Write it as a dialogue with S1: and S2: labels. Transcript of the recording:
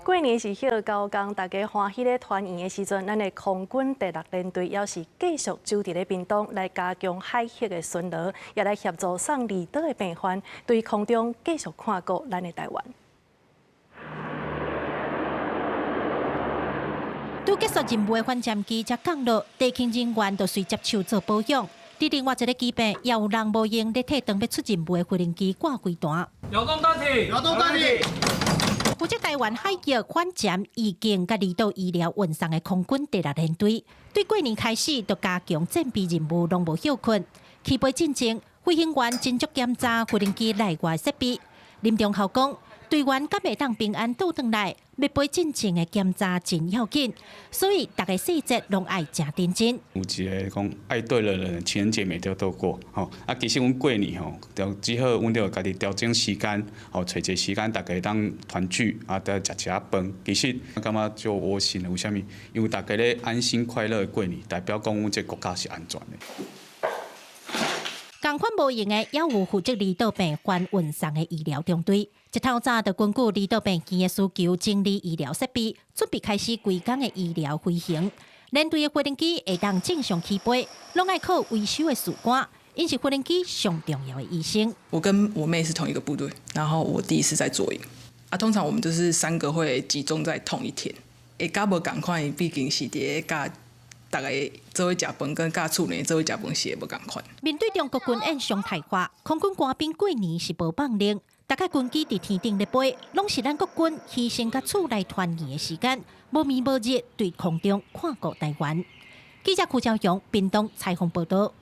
S1: 过年是休高工，大家欢喜咧团圆的时阵，咱的空军第6联队也是继续驻伫咧屏东，来加强海域的巡逻，也来协助送离岛的病患，对空中继续看顾咱的台湾。
S2: 拄结束任务的反战机才降落，地勤人员就随接手做保养。伫另外一个机坪，也有人无用咧替当要出任务的飞行机挂几单。
S3: 摇动单体，摇动单体。
S2: 负责台湾海域反潜、预警、甲离岛医疗运送的空军第6联队，对过年开始就加强战备任务，拢无休困。起飞进前，飞行员真足检查飞行机内外设备。林中校讲，队员敢会当平安倒转来，要飞进前的检查真要紧，所以大家细节拢爱真认真。
S4: 有一个讲爱对的人，情人节每条都过，吼。其实阮过年吼，只好阮着家己调整时间，吼，找一个时间大家当团聚，得食一下饭。其实我感觉就窝心的，为虾米？因为大家咧安心快乐的过年，代表讲阮这国家是安全的。
S2: 同款无用的，也有负责离岛病患运送的医疗中队。一透早就根据离岛病件的需求，整理医疗设备，准备开始规工的医疗飞行。联队的飞行机会当正常起飞，拢爱靠维修的士官，因是飞行机上重要的医生。
S5: 我跟我妹是同一个部队，然后我弟是在左营。通常我们就是3个会集中在同一天。甲无共款，毕竟是伫甲大家做伙食饭，跟甲厝内做伙食饭是无共款。面
S2: 对中国军演常态化，空军官兵过年是无放令，大概军机伫天顶咧飞，拢是咱国军牺牲甲厝内团圆的时间，无暝无日对空中看顾台湾。记者邱朝阳，屏东采访报道。